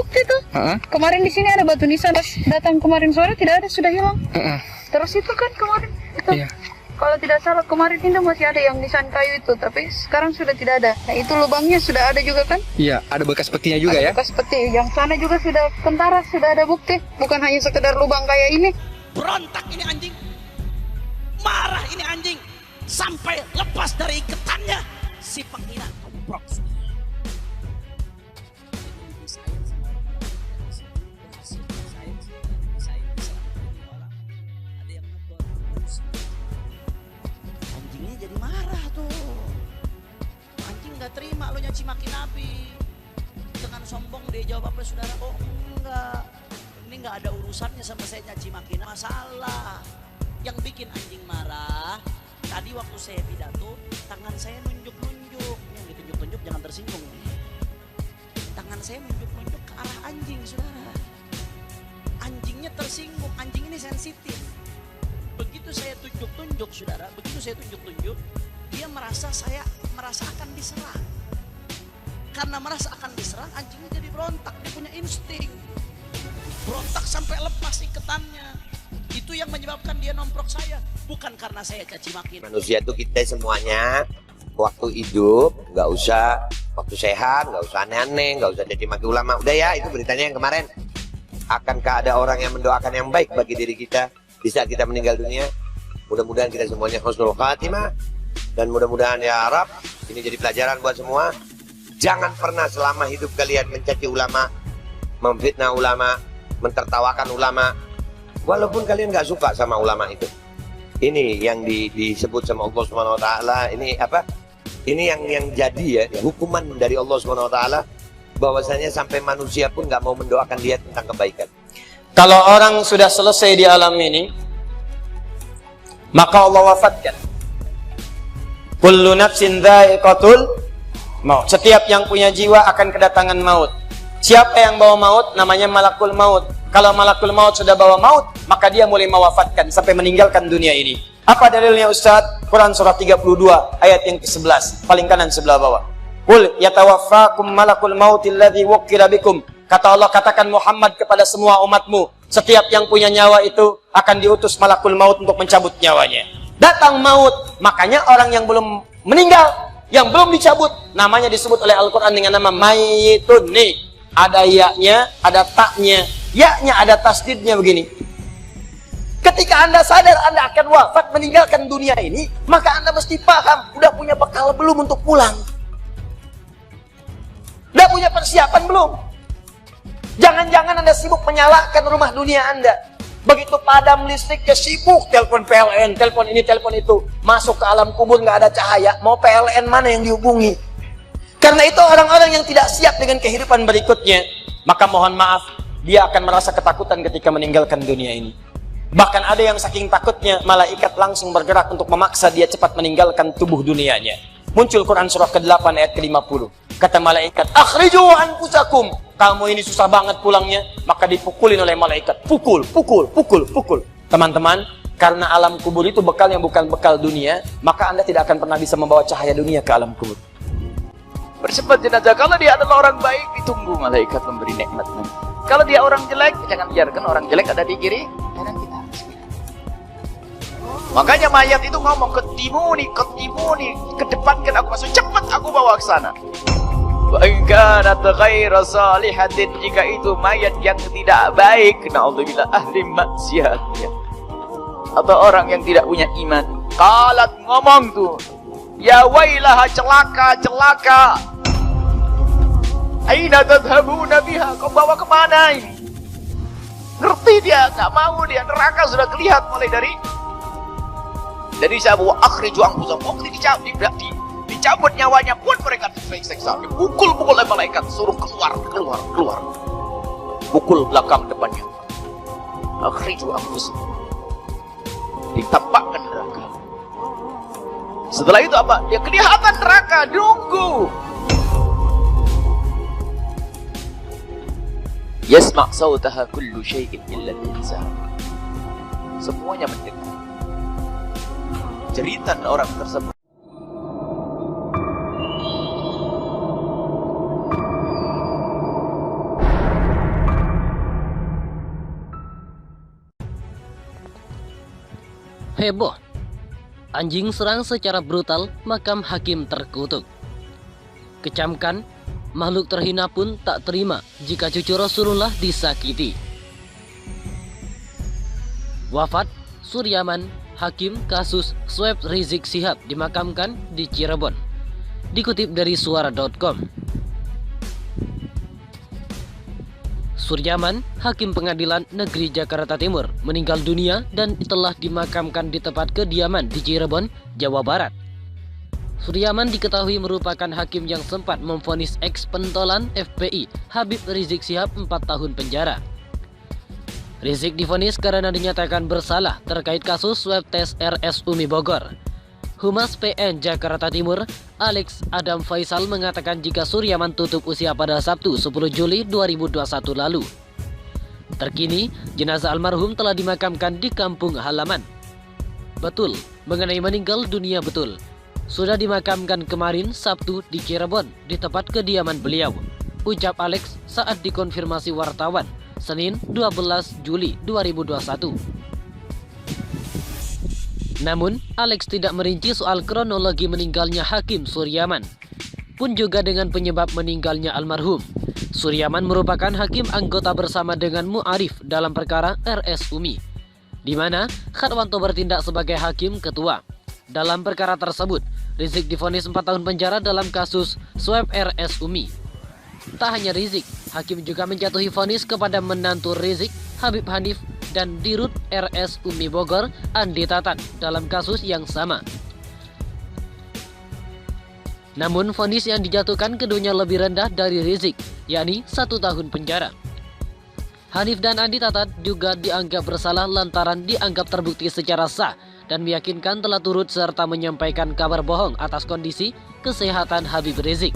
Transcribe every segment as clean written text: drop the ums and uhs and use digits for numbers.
bukti tuh. Kemarin di sini ada batu nisan, pas datang kemarin sore tidak ada, sudah hilang. Terus itu kan kemarin itu. Iya. Kalau tidak salah kemarin itu masih ada yang nisan kayu itu, tapi sekarang sudah tidak ada. Nah itu lubangnya sudah ada juga kan? Iya, ada bekas petinya juga ya. Bekas peti. Yang sana juga sudah kentara, sudah ada bukti. Bukan hanya sekedar lubang kayak ini. Berontak ini anjing, marah ini anjing, sampai lepas dari iketannya si penghina tomprok. Anjingnya jadi marah tuh, anjing nggak terima lo nyaci maki Nabi. Dengan sombong dia jawab apa saudara? Oh enggak, ini nggak ada urusannya sama saya nyaci maki. Masalah yang bikin anjing marah, tadi waktu saya pidato, tangan saya nunjuk-nunjuk. Yang ditunjuk-tunjuk jangan tersinggung. Tangan saya nunjuk-nunjuk ke arah anjing, saudara. Anjingnya tersinggung, anjing ini sensitif. Begitu saya tunjuk-tunjuk, saudara, begitu saya tunjuk-tunjuk, dia merasa akan diserang. Karena merasa akan diserang, anjingnya jadi berontak, dia punya insting. Berontak sampai lepas iketannya. Itu yang menyebabkan dia nomprok saya, bukan karena saya caci maki. Manusia itu kita semuanya waktu hidup nggak usah, waktu sehat nggak usah aneh-aneh, nggak usah caci maki ulama. Udah ya, itu beritanya yang kemarin. Akankah ada orang yang mendoakan yang baik bagi diri kita di saat kita meninggal dunia? Mudah-mudahan kita semuanya husnul khatimah, dan mudah-mudahan ya Arab ini jadi pelajaran buat semua. Jangan pernah selama hidup kalian mencaci ulama, memfitnah ulama, mentertawakan ulama, walaupun kalian nggak suka sama ulama itu. Ini yang disebut sama Allah Subhanahu Wa Taala. Ini apa? Ini yang jadi ya hukuman dari Allah Subhanahu Wa Taala, bahwasanya sampai manusia pun nggak mau mendoakan dia tentang kebaikan. Kalau orang sudah selesai di alam ini, maka Allah wafatkan. Kullu nafsin dha'iqatul maut. Setiap yang punya jiwa akan kedatangan maut. Siapa yang bawa maut? Namanya malakul maut. Kalau malakul maut sudah bawa maut, maka dia mulai mewafatkan sampai meninggalkan dunia ini. Apa dalilnya Ustaz? Quran surah 32 ayat yang ke-11, paling kanan sebelah bawah. Qul yatawaffakum malakul mautil ladzi wukkila bikum. Kata Allah, katakan Muhammad kepada semua umatmu, setiap yang punya nyawa itu akan diutus malakul maut untuk mencabut nyawanya. Datang maut, makanya orang yang belum meninggal, yang belum dicabut, namanya disebut oleh Al-Quran dengan nama mayitun. Nih, ada ya-nya, ada taknya. Ya-nya ada tasdidnya begini. Ketika Anda sadar Anda akan wafat meninggalkan dunia ini, maka Anda mesti paham, udah punya bekal belum untuk pulang? Udah punya persiapan belum? Jangan-jangan Anda sibuk menyalakan rumah dunia Anda. Begitu padam listriknya, sibuk telepon PLN, telepon ini, telepon itu. Masuk ke alam kubur nggak ada cahaya, mau PLN mana yang dihubungi? Karena itu orang-orang yang tidak siap dengan kehidupan berikutnya, maka mohon maaf, dia akan merasa ketakutan ketika meninggalkan dunia ini. Bahkan ada yang saking takutnya, malaikat langsung bergerak untuk memaksa dia cepat meninggalkan tubuh dunianya. Muncul Quran surah ke-8 ayat ke-50. Kata malaikat, akhriju anfusakum. Kamu ini susah banget pulangnya, maka dipukulin oleh malaikat. Pukul, pukul, pukul, pukul. Teman-teman, karena alam kubur itu bekal yang bukan bekal dunia, maka Anda tidak akan pernah bisa membawa cahaya dunia ke alam kubur. Bersifat jenazah, kalau dia adalah orang baik, ditunggu malaikat memberi nikmat. Kalau dia orang jelek, jangan biarkan orang jelek ada di kiri kanan kita. Makanya mayat itu ngomong, ketimuni, kedepankan aku masuk, cepat aku bawa ke sana. Wa in kanat ghaira salihatin, jika itu mayat yang tidak baik, na'udzubillah, ahli maksiat ya, atau orang yang tidak punya iman. Qalat, ngomong tuh, ya wailaha, celaka, celaka. Aina tadhabuna biha, kau bawa kemana ini? Ngerti dia, gak mau dia, neraka sudah terlihat mulai dari sabu akhriju anfusakum, dicabut nyawanya pun mereka tersiksa, dipukul-pukul oleh malaikat, suruh keluar. Pukul belakang depannya. Akhriju anfusakum. Ditampakkan neraka. Setelah itu apa? Dia kelihatan neraka, nunggu. Yasma' sautaha kullu syai'in illa al-insan. Semuanya mendengar jeritan orang tersebut. Heboh. Anjing serang secara brutal makam hakim terkutuk. Kecamkan, makhluk terhina pun tak terima jika cucu Rasulullah disakiti. Wafat Suryaman, hakim kasus swab Rizik Syihab dimakamkan di Cirebon. Dikutip dari suara.com. Suryaman, hakim pengadilan negeri Jakarta Timur, meninggal dunia dan telah dimakamkan di tempat kediaman di Cirebon, Jawa Barat. Suryaman diketahui merupakan hakim yang sempat memvonis ex-pentolan FPI Habib Rizik Syihab 4 tahun penjara. Rizik divonis karena dinyatakan bersalah terkait kasus swab tes RS Umi Bogor. Humas PN Jakarta Timur, Alex Adam Faisal mengatakan jika Suryaman tutup usia pada Sabtu 10 Juli 2021 lalu. Terkini, jenazah almarhum telah dimakamkan di kampung halaman. Betul, mengenai meninggal dunia betul. Sudah dimakamkan kemarin Sabtu di Cirebon, di tempat kediaman beliau, ucap Alex saat dikonfirmasi wartawan, Senin 12 Juli 2021. Namun, Alex tidak merinci soal kronologi meninggalnya Hakim Suryaman, pun juga dengan penyebab meninggalnya almarhum. Suryaman merupakan hakim anggota bersama dengan Mu'arif dalam perkara RS Umi, di mana Khatwanto bertindak sebagai hakim ketua. Dalam perkara tersebut, Rizik divonis 4 tahun penjara dalam kasus swab RS Umi. Tak hanya Rizik, hakim juga menjatuhi vonis kepada menantu Rizik, Habib Hanif, dan Dirut RS Umi Bogor, Andi Tatan, dalam kasus yang sama. Namun, vonis yang dijatuhkan keduanya lebih rendah dari Rizik, yakni 1 tahun penjara. Hanif dan Andi Tatan juga dianggap bersalah lantaran dianggap terbukti secara sah dan meyakinkan telah turut serta menyampaikan kabar bohong atas kondisi kesehatan Habib Rizik.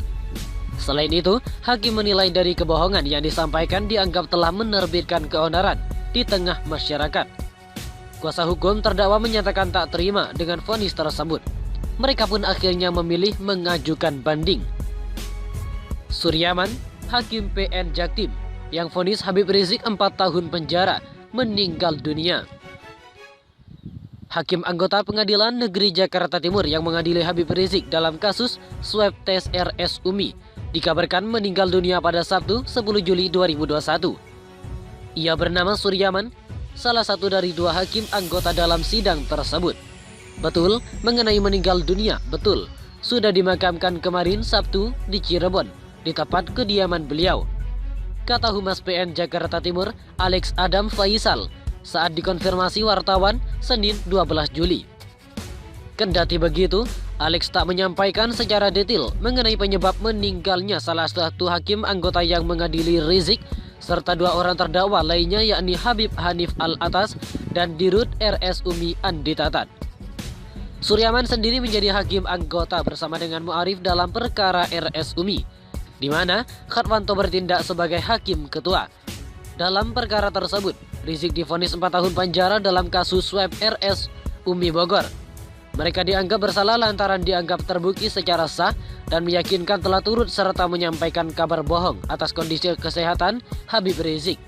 Selain itu, hakim menilai dari kebohongan yang disampaikan dianggap telah menerbitkan keonaran di tengah masyarakat. Kuasa hukum terdakwa menyatakan tak terima dengan vonis tersebut. Mereka pun akhirnya memilih mengajukan banding. Suryaman, hakim PN Jaktim, yang vonis Habib Rizik 4 tahun penjara, meninggal dunia. Hakim anggota Pengadilan Negeri Jakarta Timur yang mengadili Habib Rizik dalam kasus swab tes RS Umi dikabarkan meninggal dunia pada Sabtu 10 Juli 2021. Ia bernama Suryaman, salah satu dari 2 hakim anggota dalam sidang tersebut. Betul, mengenai meninggal dunia, betul. Sudah dimakamkan kemarin Sabtu di Cirebon, di tempat kediaman beliau, kata Humas PN Jakarta Timur, Alex Adam Faisal, saat dikonfirmasi wartawan Senin 12 Juli. Kendati begitu, Alex tak menyampaikan secara detail mengenai penyebab meninggalnya salah satu hakim anggota yang mengadili Rizik, serta 2 orang terdakwa lainnya yakni Habib Hanif Al-Atas dan Dirut RS Umi Andi Tatan. Suryaman sendiri menjadi hakim anggota bersama dengan Mu'arif dalam perkara RS Umi, di mana Khatwanto bertindak sebagai hakim ketua. Dalam perkara tersebut, Rizik divonis 4 tahun penjara dalam kasus swab RS Umi Bogor. Mereka dianggap bersalah lantaran dianggap terbukti secara sah dan meyakinkan telah turut serta menyampaikan kabar bohong atas kondisi kesehatan Habib Rizik.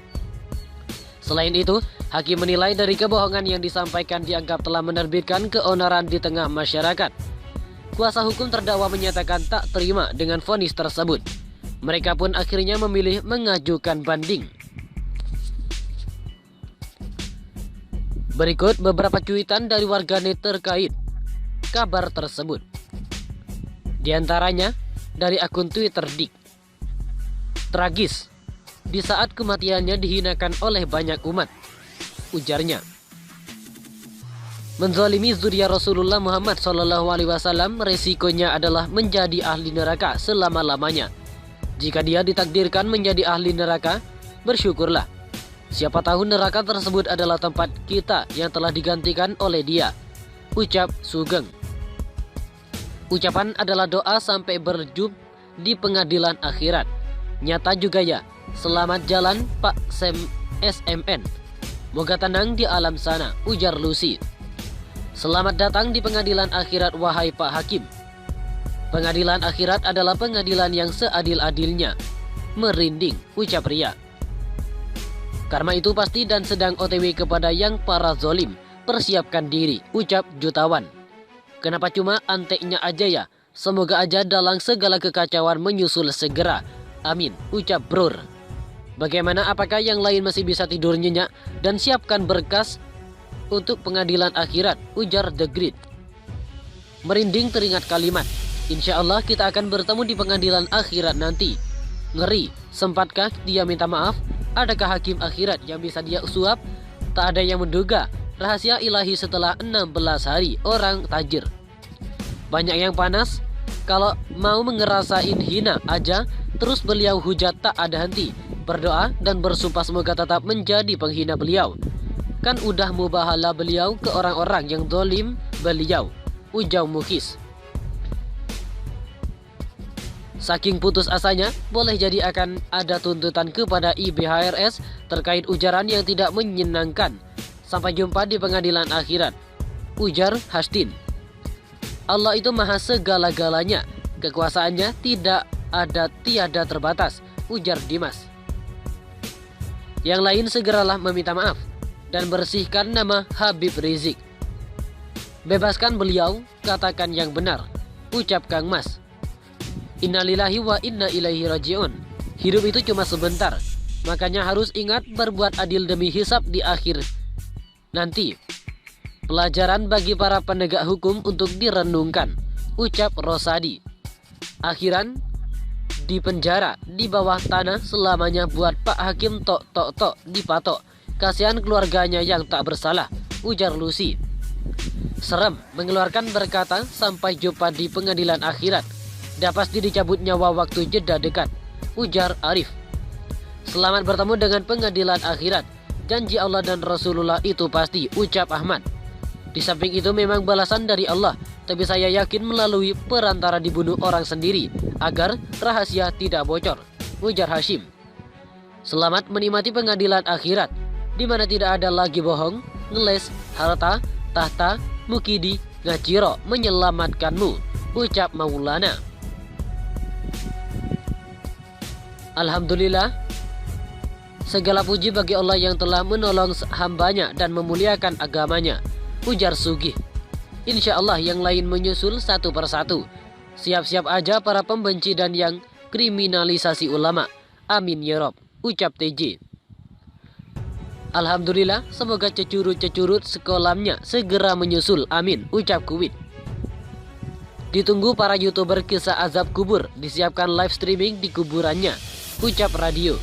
Selain itu, hakim menilai dari kebohongan yang disampaikan dianggap telah menerbitkan keonaran di tengah masyarakat. Kuasa hukum terdakwa menyatakan tak terima dengan vonis tersebut. Mereka pun akhirnya memilih mengajukan banding. Berikut beberapa cuitan dari warganet terkait kabar tersebut. Di antaranya dari akun Twitter Dik. Tragis, di saat kematiannya dihinakan oleh banyak umat, ujarnya. Menzalimi zuriat Rasulullah Muhammad SAW resikonya adalah menjadi ahli neraka selama-lamanya. Jika dia ditakdirkan menjadi ahli neraka, bersyukurlah. Siapa tahu neraka tersebut adalah tempat kita yang telah digantikan oleh dia, ucap Sugeng. Ucapan adalah doa sampai berjumpa di pengadilan akhirat. Nyata juga ya, selamat jalan Pak SMN. Moga tenang di alam sana, ujar Lucy. Selamat datang di pengadilan akhirat wahai Pak Hakim. Pengadilan akhirat adalah pengadilan yang seadil-adilnya. Merinding, ucap Ria. Karma itu pasti dan sedang OTW kepada yang para zolim, persiapkan diri, ucap jutawan. Kenapa cuma anteknya aja ya? Semoga aja dalam segala kekacauan menyusul segera. Amin, ucap Brur. Bagaimana, apakah yang lain masih bisa tidur nyenyak? Dan siapkan berkas untuk pengadilan akhirat, ujar The Great. Merinding teringat kalimat, insya Allah kita akan bertemu di pengadilan akhirat nanti. Ngeri, sempatkah dia minta maaf? Adakah hakim akhirat yang bisa dia suap? Tak ada yang menduga rahasia ilahi setelah 16 hari orang tajir. Banyak yang panas, kalau mau ngerasain hina aja, terus beliau hujat tak ada henti. Berdoa dan bersumpah semoga tetap menjadi penghina beliau. Kan udah mubahala beliau ke orang-orang yang dolim beliau, ujar Mukis. Saking putus asanya, boleh jadi akan ada tuntutan kepada IBHRS terkait ujaran yang tidak menyenangkan. Sampai jumpa di pengadilan akhirat, ujar Hastin. Allah itu maha segala-galanya, kekuasaannya tiada terbatas, ujar Dimas. Yang lain segeralah meminta maaf dan bersihkan nama Habib Rizik. Bebaskan beliau, katakan yang benar, ucap Kang Mas. Innalillahi wa inna ilaihi rajiun. Hidup itu cuma sebentar, makanya harus ingat berbuat adil demi hisab di akhir nanti. Pelajaran bagi para penegak hukum untuk direnungkan, ucap Rosadi. Akhiran di penjara di bawah tanah selamanya buat Pak Hakim tok dipatok. Kasihan keluarganya yang tak bersalah, ujar Lucy. Serem mengeluarkan berkata sampai jumpa di pengadilan akhirat. Dah pasti dicabut nyawa waktu jeda dekat, ujar Arif. Selamat bertemu dengan pengadilan akhirat. Janji Allah dan Rasulullah itu pasti, ucap Ahmad. Di samping itu memang balasan dari Allah, tapi saya yakin melalui perantara dibunuh orang sendiri agar rahasia tidak bocor, ujar Hashim. Selamat menikmati pengadilan akhirat, di mana tidak ada lagi bohong, ngeles, harta, tahta, mukidi, ngaciro menyelamatkanmu, ucap Maulana. Alhamdulillah, segala puji bagi Allah yang telah menolong hambanya dan memuliakan agamanya, ujar Sugih. Insya Allah yang lain menyusul satu persatu. Siap-siap aja para pembenci dan yang kriminalisasi ulama. Amin ya Rob, ucap TJ. Alhamdulillah, semoga cecurut-cecurut sekolamnya segera menyusul. Amin, ucap Kuwit. Ditunggu para YouTuber kisah azab kubur, disiapkan live streaming di kuburannya, ucap Radio.